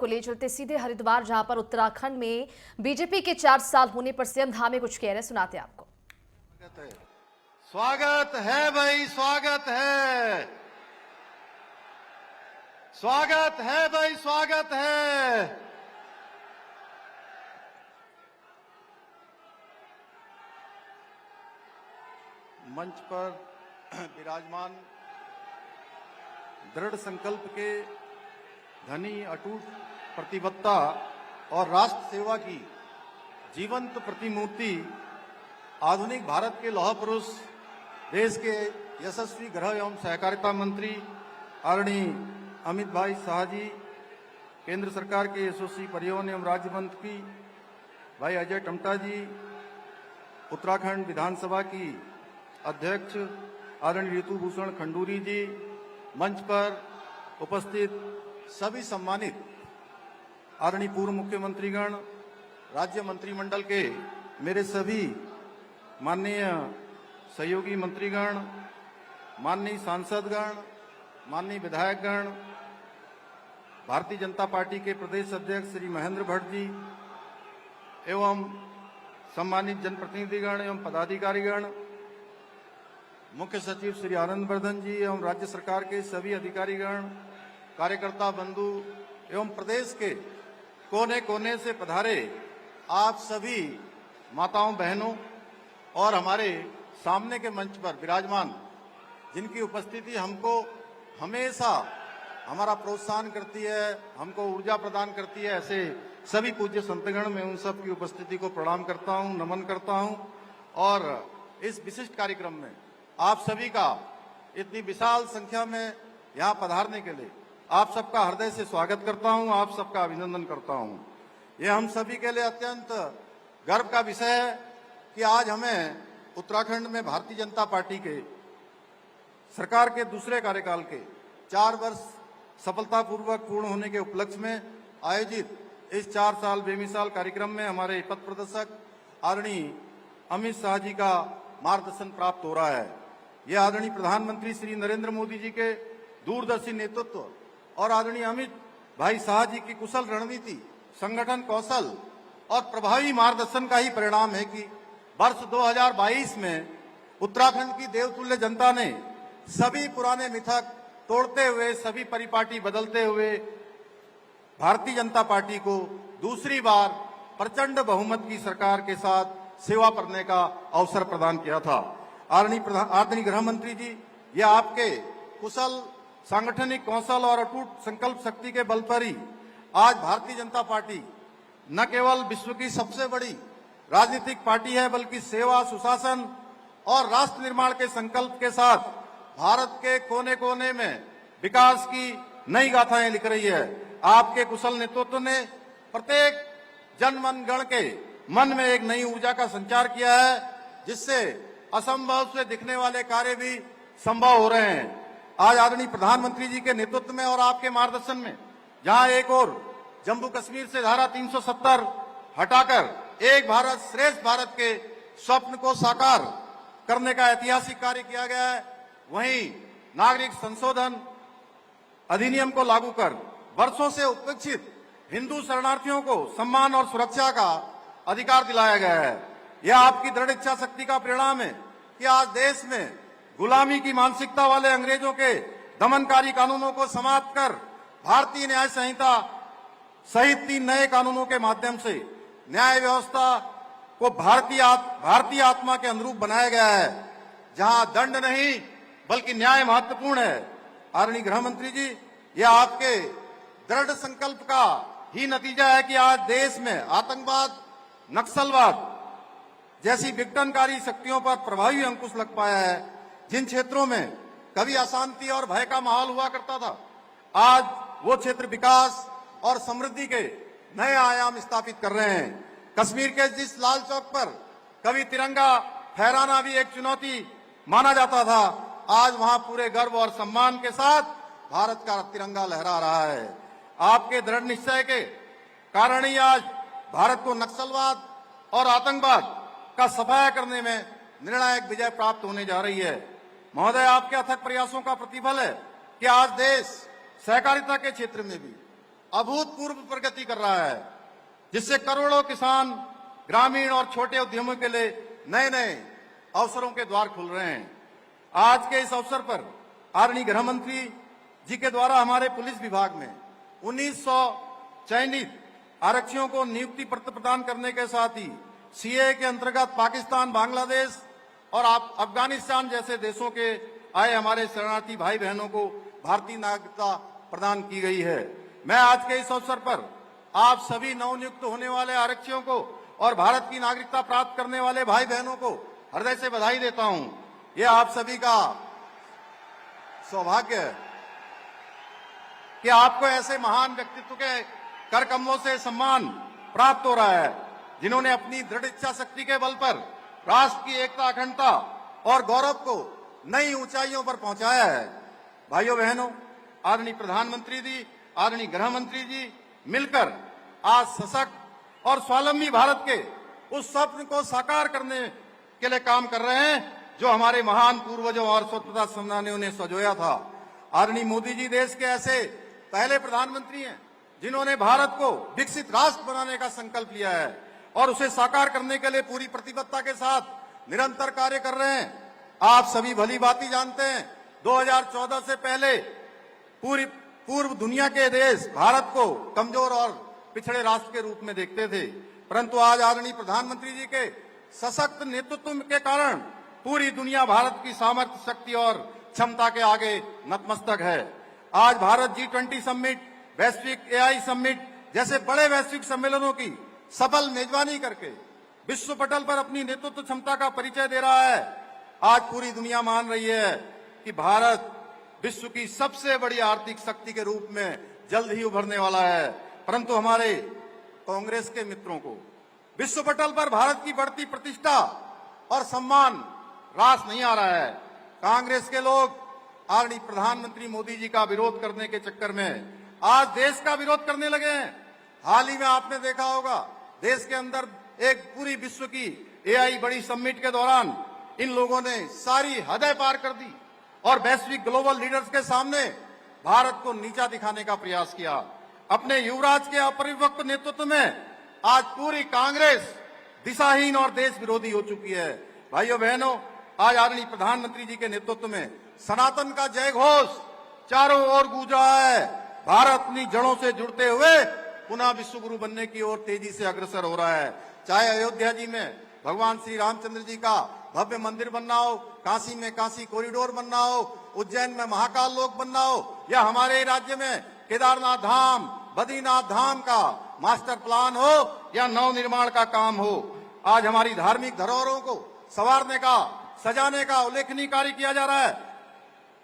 आपको ले चलते सीधे हरिद्वार, जहां पर उत्तराखंड में बीजेपी के 4 साल होने पर सीएम धामी कुछ कह रहे, सुनाते आपको। स्वागत है भाई, स्वागत है, स्वागत है भाई, स्वागत है। मंच पर विराजमान दृढ़ संकल्प के धनी, अटूट प्रतिबद्धता और राष्ट्र सेवा की जीवंत प्रतिमूर्ति, आधुनिक भारत के लौह पुरुष, देश के यशस्वी गृह एवं सहकारिता मंत्री आदरणीय अमित भाई शाह जी, केंद्र सरकार के यशस्वी परिवहन एवं राज्य मंत्री भाई अजय टमटा जी, उत्तराखंड विधानसभा की अध्यक्ष आदरणीय ऋतु भूषण खंडूरी जी, मंच पर उपस्थित सभी सम्मानित आदरणीय पूर्व मुख्यमंत्रीगण, राज्य मंत्रिमंडल के मेरे सभी माननीय सहयोगी मंत्रीगण, माननीय सांसदगण, माननीय विधायकगण, भारतीय जनता पार्टी के प्रदेश अध्यक्ष श्री महेंद्र भट्ट जी एवं सम्मानित जनप्रतिनिधिगण एवं पदाधिकारीगण, मुख्य सचिव श्री आनंद वर्धन जी एवं राज्य सरकार के सभी अधिकारीगण, कार्यकर्ता बंधु एवं प्रदेश के कोने कोने से पधारे आप सभी माताओं, बहनों और हमारे सामने के मंच पर विराजमान, जिनकी उपस्थिति हमको हमेशा हमारा प्रोत्साहन करती है, हमको ऊर्जा प्रदान करती है, ऐसे सभी पूज्य संतगण, मैं उन सब की उपस्थिति को प्रणाम करता हूं, नमन करता हूं। और इस विशिष्ट कार्यक्रम में आप सभी का इतनी विशाल संख्या में यहाँ पधारने के लिए आप सबका हृदय से स्वागत करता हूं, आप सबका अभिनंदन करता हूं। ये हम सभी के लिए अत्यंत गर्व का विषय है कि आज हमें उत्तराखंड में भारतीय जनता पार्टी के सरकार के दूसरे कार्यकाल के 4 वर्ष सफलतापूर्वक पूर्ण होने के उपलक्ष्य में आयोजित इस 4 साल बेमिसाल कार्यक्रम में हमारे पथ प्रदर्शक आदरणीय अमित शाह जी का मार्गदर्शन प्राप्त हो रहा है। यह आदरणीय प्रधानमंत्री श्री नरेंद्र मोदी जी के दूरदर्शी नेतृत्व और आदरणीय अमित भाई शाह जी की कुशल रणनीति, संगठन कौशल और प्रभावी मार्गदर्शन का ही परिणाम है कि वर्ष 2022 में उत्तराखंड की देवतुल्य जनता ने सभी पुराने मिथक तोड़ते हुए, सभी परिपाटी बदलते हुए भारतीय जनता पार्टी को दूसरी बार प्रचंड बहुमत की सरकार के साथ सेवा करने का अवसर प्रदान किया था। आदरणीय गृह मंत्री जी, यह आपके कुशल सांगठनिक कौशल और अटूट संकल्प शक्ति के बल पर ही आज भारतीय जनता पार्टी न केवल विश्व की सबसे बड़ी राजनीतिक पार्टी है, बल्कि सेवा, सुशासन और राष्ट्र निर्माण के संकल्प के साथ भारत के कोने कोने में विकास की नई गाथाएं लिख रही है। आपके कुशल नेतृत्व ने प्रत्येक जन मन गण के मन में एक नई ऊर्जा का संचार किया है, जिससे असंभव से दिखने वाले कार्य भी संभव हो रहे हैं। आज आदरणीय प्रधानमंत्री जी के नेतृत्व में और आपके मार्गदर्शन में, जहां एक और जम्मू कश्मीर से धारा 370 हटाकर एक भारत श्रेष्ठ भारत के स्वप्न को साकार करने का ऐतिहासिक कार्य किया गया है, वहीं नागरिक संशोधन अधिनियम को लागू कर वर्षों से उपेक्षित हिंदू शरणार्थियों को सम्मान और सुरक्षा का अधिकार दिलाया गया है। यह आपकी दृढ़ इच्छा शक्ति का परिणाम है कि आज देश में गुलामी की मानसिकता वाले अंग्रेजों के दमनकारी कानूनों को समाप्त कर भारतीय न्याय संहिता सहित 3 नए कानूनों के माध्यम से न्याय व्यवस्था को भारतीय आत्मा के अनुरूप बनाया गया है, जहां दंड नहीं बल्कि न्याय महत्वपूर्ण है। आदरणीय गृह मंत्री जी, यह आपके दृढ़ संकल्प का ही नतीजा है कि आज देश में आतंकवाद, नक्सलवाद जैसी विघटनकारी शक्तियों पर प्रभावी अंकुश लग पाया है। जिन क्षेत्रों में कभी अशांति और भय का माहौल हुआ करता था, आज वो क्षेत्र विकास और समृद्धि के नए आयाम स्थापित कर रहे हैं। कश्मीर के जिस लाल चौक पर कभी तिरंगा फहराना भी एक चुनौती माना जाता था, आज वहां पूरे गर्व और सम्मान के साथ भारत का तिरंगा लहरा रहा है। आपके दृढ़ निश्चय के कारण ही आज भारत को नक्सलवाद और आतंकवाद का सफाया करने में निर्णायक विजय प्राप्त होने जा रही है। महोदय, आपके अथक प्रयासों का प्रतिफल है कि आज देश सहकारिता के क्षेत्र में भी अभूतपूर्व प्रगति कर रहा है, जिससे करोड़ों किसान, ग्रामीण और छोटे उद्यमों के लिए नए नए अवसरों के द्वार खुल रहे हैं। आज के इस अवसर पर आदरणीय गृह मंत्री जी के द्वारा हमारे पुलिस विभाग में 1900 चयनित आरक्षियों को नियुक्ति पत्र प्रदान करने के साथ ही सीए के अंतर्गत पाकिस्तान, बांग्लादेश और अफगानिस्तान जैसे देशों के आए हमारे शरणार्थी भाई बहनों को भारतीय नागरिकता प्रदान की गई है। मैं आज के इस अवसर पर आप सभी नवनियुक्त होने वाले आरक्षियों को और भारत की नागरिकता प्राप्त करने वाले भाई बहनों को हृदय से बधाई देता हूं। यह आप सभी का सौभाग्य है कि आपको ऐसे महान व्यक्तित्व के कर कमलों से सम्मान प्राप्त हो रहा है, जिन्होंने अपनी दृढ़ इच्छा शक्ति के बल पर राष्ट्र की एकता, अखंडता और गौरव को नई ऊंचाइयों पर पहुंचाया है। भाइयों बहनों, आदरणीय प्रधानमंत्री जी, आदरणीय गृह मंत्री जी मिलकर आज सशक्त और स्वावलंबी भारत के उस स्वप्न को साकार करने के लिए काम कर रहे हैं जो हमारे महान पूर्वजों और स्वतंत्रता सेनानियों ने संजोया था। आदरणीय मोदी जी देश के ऐसे पहले प्रधानमंत्री हैं जिन्होंने भारत को विकसित राष्ट्र बनाने का संकल्प लिया है और उसे साकार करने के लिए पूरी प्रतिबद्धता के साथ निरंतर कार्य कर रहे हैं। आप सभी भली भांति जानते हैं 2014 से पहले पूर्व दुनिया के देश भारत को कमजोर और पिछड़े राष्ट्र के रूप में देखते थे, परंतु आज आदरणीय प्रधानमंत्री जी के सशक्त नेतृत्व के कारण पूरी दुनिया भारत की सामर्थ्य, शक्ति और क्षमता के आगे नतमस्तक है। आज भारत G20 समिट, वैश्विक AI समिट जैसे बड़े वैश्विक सम्मेलनों की सफल मेजबानी करके विश्व पटल पर अपनी नेतृत्व क्षमता का परिचय दे रहा है। आज पूरी दुनिया मान रही है कि भारत विश्व की सबसे बड़ी आर्थिक शक्ति के रूप में जल्द ही उभरने वाला है, परंतु हमारे कांग्रेस के मित्रों को विश्व पटल पर भारत की बढ़ती प्रतिष्ठा और सम्मान रास नहीं आ रहा है। कांग्रेस के लोग आदरणीय प्रधानमंत्री मोदी जी का विरोध करने के चक्कर में आज देश का विरोध करने लगे हैं। हाल ही में आपने देखा होगा देश के अंदर एक पूरी विश्व की AI बड़ी समिट के दौरान इन लोगों ने सारी हदें पार कर दी और वैश्विक ग्लोबल लीडर्स के सामने भारत को नीचा दिखाने का प्रयास किया। अपने युवराज के अपरिपक्व नेतृत्व में आज पूरी कांग्रेस दिशाहीन और देश विरोधी हो चुकी है। भाइयों बहनों, आज आदरणीय प्रधानमंत्री जी के नेतृत्व में सनातन का जय घोष चारों ओर गूंज रहा है। भारत अपनी जड़ों से जुड़ते हुए पुनः विश्व गुरु बनने की ओर तेजी से अग्रसर हो रहा है। चाहे अयोध्या जी में भगवान श्री रामचंद्र जी का भव्य मंदिर बनना हो, काशी में काशी कॉरिडोर बनना हो, उज्जैन में महाकाल लोक बनना हो, या हमारे राज्य में केदारनाथ धाम, बद्रीनाथ धाम का मास्टर प्लान हो या नव निर्माण का काम हो। आज हमारी धार्मिक धरोहरों को संवारने का, सजाने का उल्लेखनीय कार्य किया जा रहा है,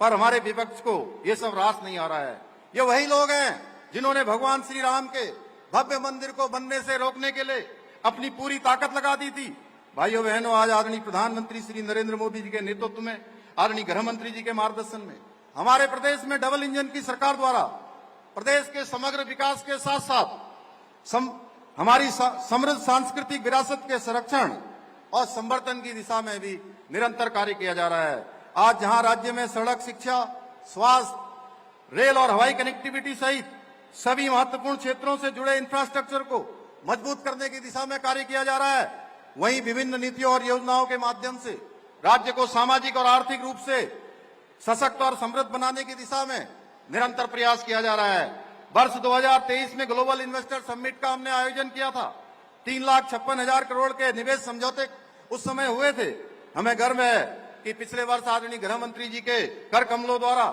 पर हमारे विपक्ष को ये सब रास नहीं आ रहा है। ये वही लोग हैं जिन्होंने भगवान श्री राम के भव्य मंदिर को बनने से रोकने के लिए अपनी पूरी ताकत लगा दी थी। भाइयों बहनों, आज आदरणीय प्रधानमंत्री श्री नरेंद्र मोदी जी के नेतृत्व में, आदरणीय गृह मंत्री जी के मार्गदर्शन में हमारे प्रदेश में डबल इंजन की सरकार द्वारा प्रदेश के समग्र विकास के साथ साथ हमारी समृद्ध सांस्कृतिक विरासत के संरक्षण और संवर्धन की दिशा में भी निरंतर कार्य किया जा रहा है। आज जहां राज्य में सड़क, शिक्षा, स्वास्थ्य, रेल और हवाई कनेक्टिविटी सहित सभी महत्वपूर्ण क्षेत्रों से जुड़े इंफ्रास्ट्रक्चर को मजबूत करने की दिशा में कार्य किया जा रहा है, वहीं विभिन्न नीतियों और योजनाओं के माध्यम से राज्य को सामाजिक और आर्थिक रूप से सशक्त और समृद्ध बनाने की दिशा में निरंतर प्रयास किया जा रहा है। वर्ष 2023 में ग्लोबल इन्वेस्टर समिट का हमने आयोजन किया था। 3,56,000 करोड़ के निवेश समझौते उस समय हुए थे। हमें गर्व है कि पिछले वर्ष आदरणीय गृह मंत्री जी के कर कमलों द्वारा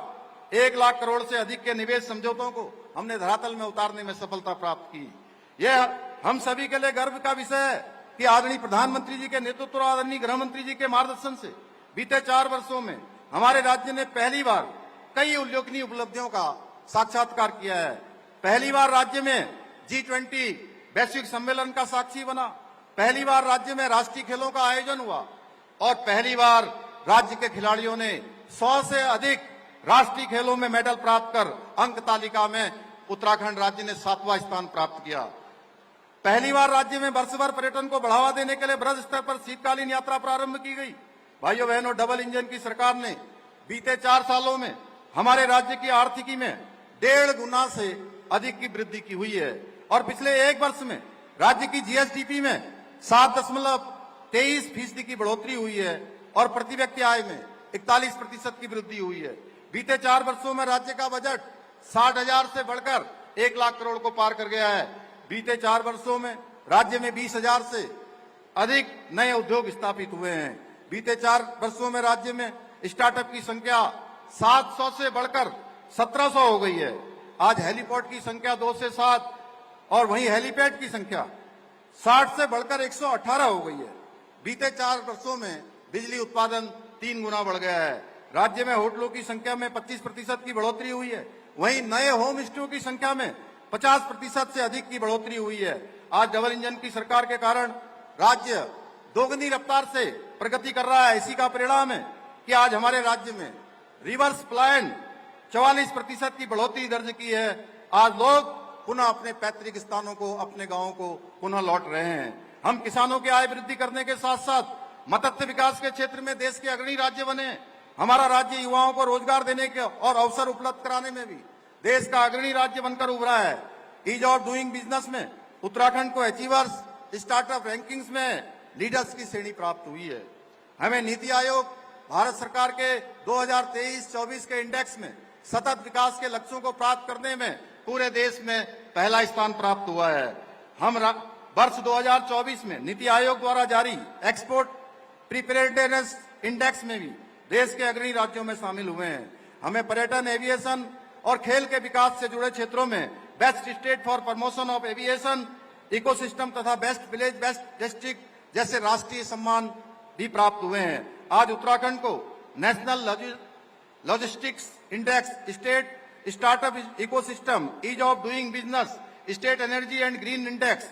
1 लाख करोड़ से अधिक के निवेश समझौतों को हमने धरातल में उतारने में सफलता प्राप्त की। यह हम सभी के लिए गर्व का विषय है कि आदरणीय प्रधानमंत्री जी के नेतृत्व और आदरणीय गृह मंत्री जी के मार्गदर्शन से बीते 4 वर्षों में हमारे राज्य ने पहली बार कई उल्लेखनीय उपलब्धियों का साक्षात्कार किया है। पहली बार राज्य में G20 वैश्विक सम्मेलन का साक्षी बना, पहली बार राज्य में राष्ट्रीय खेलों का आयोजन हुआ और पहली बार राज्य के खिलाड़ियों ने 100 से अधिक राष्ट्रीय खेलों में मेडल प्राप्त कर अंक तालिका में उत्तराखंड राज्य ने 7वां स्थान प्राप्त किया। पहली बार राज्य में वर्ष भर पर्यटन को बढ़ावा देने के लिए बृहद स्तर पर शीतकालीन यात्रा प्रारंभ की गई। भाइयों बहनों, डबल इंजन की सरकार ने बीते 4 सालों में हमारे राज्य की आर्थिकी में 1.5 गुना से अधिक की वृद्धि की हुई है। और पिछले एक वर्ष में राज्य की जीएसडीपी में 7.23% की बढ़ोतरी हुई है और प्रति व्यक्ति आय में 41% की वृद्धि हुई है। बीते 4 वर्षों में राज्य का बजट 60,000 से बढ़कर 1 लाख करोड़ को पार कर गया है। बीते 4 वर्षों में राज्य में 20,000 से अधिक नए उद्योग स्थापित हुए हैं। बीते 4 वर्षों में राज्य में स्टार्टअप की संख्या 700 से बढ़कर 1700 हो गई है। आज हेलीपोर्ट की संख्या 2 से 7 और वहीं हेलीपैड की संख्या 60 से बढ़कर 118 हो गई है। बीते 4 वर्षों में बिजली उत्पादन 3 गुना बढ़ गया है। राज्य में होटलों की संख्या में 25% की बढ़ोतरी हुई है। वहीं नए होम स्टेओं की संख्या में 50% से अधिक की बढ़ोतरी हुई है। आज डबल इंजन की सरकार के कारण राज्य दोगुनी रफ्तार से प्रगति कर रहा है। इसी का परिणाम है कि आज हमारे राज्य में रिवर्स प्लान 44% की बढ़ोतरी दर्ज की है। आज लोग पुनः अपने पैतृक स्थानों को, अपने गांवों को पुनः लौट रहे हैं। हम किसानों की आय वृद्धि करने के साथ साथ मत्स्य विकास के क्षेत्र में देश के अग्रणी राज्य बने। हमारा राज्य युवाओं को रोजगार देने के और अवसर उपलब्ध कराने में भी देश का अग्रणी राज्य बनकर उभरा है। ईज ऑफ डूइंग बिजनेस में उत्तराखंड को अचीवर्स स्टार्टअप रैंकिंग्स में लीडर्स की श्रेणी प्राप्त हुई है। हमें नीति आयोग भारत सरकार के 2023-24 के इंडेक्स में सतत विकास के लक्ष्यों को प्राप्त करने में पूरे देश में पहला स्थान प्राप्त हुआ है। हम वर्ष 2024 में नीति आयोग द्वारा जारी एक्सपोर्ट प्रिपेयर्डनेस इंडेक्स में भी देश के अग्रणी राज्यों में शामिल हुए हैं। हमें पर्यटन, एविएशन और खेल के विकास से जुड़े क्षेत्रों में best state for promotion of aviation ecosystem तथा बेस्ट विलेज, बेस्ट डिस्ट्रिक्ट जैसे राष्ट्रीय सम्मान भी प्राप्त हुए हैं। आज उत्तराखंड को national logistics index, state startup ecosystem, ease of doing business, state energy and green index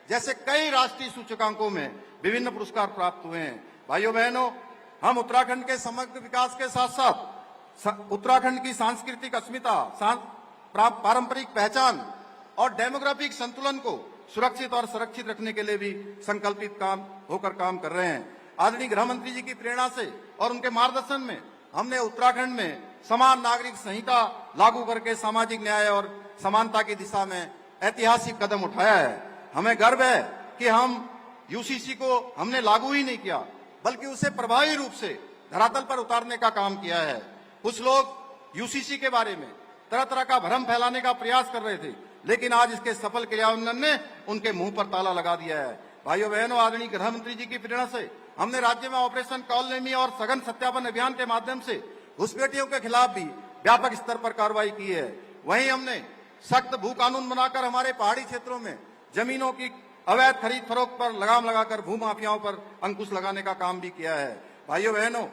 जैसे कई राष्ट्रीय सूचकांकों में विभिन्न पुरस्कार प्राप्त हुए हैं। भाइयों बहनों, हम उत्तराखंड के समग्र विकास के साथ साथ उत्तराखंड की सांस्कृतिक अस्मिता, पारंपरिक पहचान और डेमोग्राफिक संतुलन को सुरक्षित और संरक्षित रखने के लिए भी संकल्पित होकर काम कर रहे हैं। आदरणीय गृह मंत्री जी की प्रेरणा से और उनके मार्गदर्शन में हमने उत्तराखंड में समान नागरिक संहिता लागू करके सामाजिक न्याय और समानता की दिशा में ऐतिहासिक कदम उठाया है। हमें गर्व है कि हम यूसीसी को हमने लागू ही नहीं किया, बल्कि उसे प्रभावी रूप से धरातल पर उतारने का काम किया है। कुछ लोग यूसीसी के बारे में तरह तरह का भ्रम फैलाने का प्रयास कर रहे थे, लेकिन आज इसके सफल क्रियान्वयन ने उनके मुंह पर ताला लगा दिया है। भाइयों बहनों, आदरणीय गृह मंत्री जी की प्रेरणा से हमने राज्य में ऑपरेशन कॉलनेमी और सघन सत्यापन अभियान के माध्यम से घुसपैठियों के खिलाफ भी व्यापक स्तर पर कार्रवाई की है। वहीं हमने सख्त भू कानून बनाकर हमारे पहाड़ी क्षेत्रों में जमीनों की अवैध खरीद फरोख्त पर लगाम लगाकर भू माफियाओं पर अंकुश लगाने का काम भी किया है। भाइयों बहनों,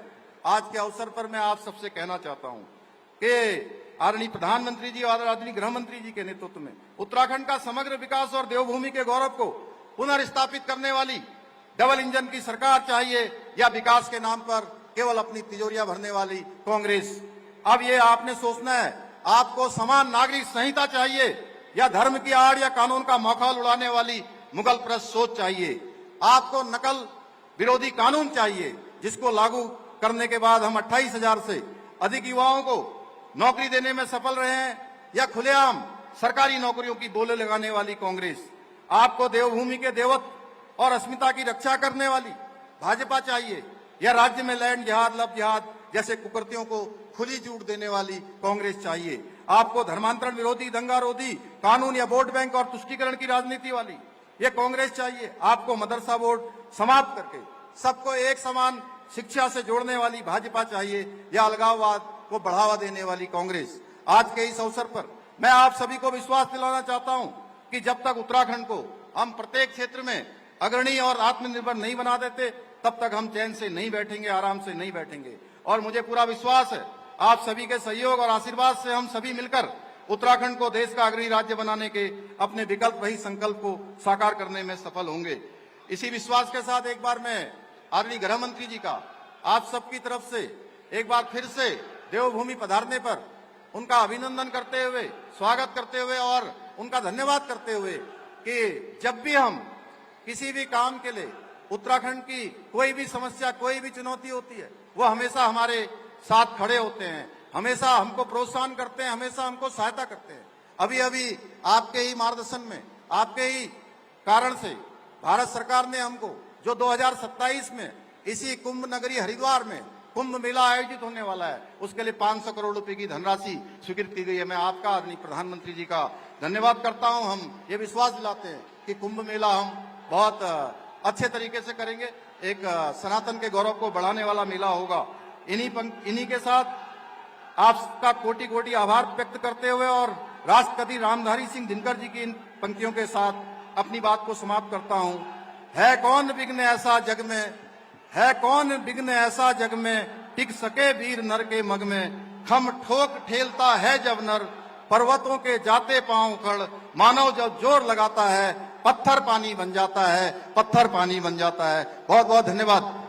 आज के अवसर पर मैं आप सबसे कहना चाहता हूं कि आदरणीय प्रधानमंत्री जी और आदरणीय गृह मंत्री जी के नेतृत्व में उत्तराखंड का समग्र विकास और देवभूमि के गौरव को पुनर्स्थापित करने वाली डबल इंजन की सरकार चाहिए या विकास के नाम पर केवल अपनी तिजोरियां भरने वाली कांग्रेस। अब ये आपने सोचना है, आपको समान नागरिक संहिता चाहिए या धर्म की आड़ या कानून का मखौल उड़ाने वाली मुगल प्रस्त सोच चाहिए। आपको नकल विरोधी कानून चाहिए जिसको लागू करने के बाद हम 28,000 से अधिक युवाओं को नौकरी देने में सफल रहे हैं, या खुलेआम सरकारी नौकरियों की बोले लगाने वाली कांग्रेस। आपको देवभूमि के देवत्व और अस्मिता की रक्षा करने वाली भाजपा चाहिए, या राज्य में लैंड जिहाद, लब जिहाद जैसे कुकृतियों को खुली छूट देने वाली कांग्रेस चाहिए। आपको धर्मांतरण विरोधी, दंगारोधी कानून या वोट बैंक और तुष्टीकरण की राजनीति वाली ये कांग्रेस चाहिए। आपको मदरसा बोर्ड समाप्त करके सबको एक समान शिक्षा से जोड़ने वाली भाजपा चाहिए, या अलगाववाद को बढ़ावा देने वाली कांग्रेस। आज के इस अवसर पर मैं आप सभी को विश्वास दिलाना चाहता हूं कि जब तक उत्तराखंड को हम प्रत्येक क्षेत्र में अग्रणी और आत्मनिर्भर नहीं बना देते, तब तक हम चैन से नहीं बैठेंगे, आराम से नहीं बैठेंगे। और मुझे पूरा विश्वास है आप सभी के सहयोग और आशीर्वाद से हम सभी मिलकर उत्तराखंड को देश का अग्रणी राज्य बनाने के अपने विकल्प वही संकल्प को साकार करने में सफल होंगे। इसी विश्वास के साथ एक बार मैं आदरणीय गृह मंत्री जी का आप सबकी तरफ से एक बार फिर से देवभूमि पधारने पर उनका अभिनंदन करते हुए, स्वागत करते हुए और उनका धन्यवाद करते हुए कि जब भी हम किसी भी काम के लिए उत्तराखंड की कोई भी समस्या, कोई भी चुनौती होती है, वो हमेशा हमारे साथ खड़े होते हैं, हमेशा हमको प्रोत्साहन करते हैं, हमेशा हमको सहायता करते हैं। अभी अभी आपके ही मार्गदर्शन में, आपके ही कारण से भारत सरकार ने हमको जो 2027 में इसी कुंभ नगरी हरिद्वार में कुंभ मेला आयोजित होने वाला है, उसके लिए 500 करोड़ रुपए की धनराशि स्वीकृत की गई है। मैं आपका आदरणीय प्रधानमंत्री जी का धन्यवाद करता हूं। हम ये विश्वास दिलाते हैं कि कुंभ मेला हम बहुत अच्छे तरीके से करेंगे, एक सनातन के गौरव को बढ़ाने वाला मेला होगा। इन्हीं के साथ आपका कोटि कोटि आभार व्यक्त करते हुए और राष्ट्रपति रामधारी सिंह दिनकर जी की इन पंक्तियों के साथ अपनी बात को समाप्त करता हूं। है कौन विघ्न ऐसा जग में, है कौन विघ्न ऐसा जग में, टिक सके वीर नर के मग में। खम ठोक ठेलता है जब नर, पर्वतों के जाते पांव खड़। मानव जब जोर लगाता है, पत्थर पानी बन जाता है, पत्थर पानी बन जाता है। बहुत बहुत धन्यवाद।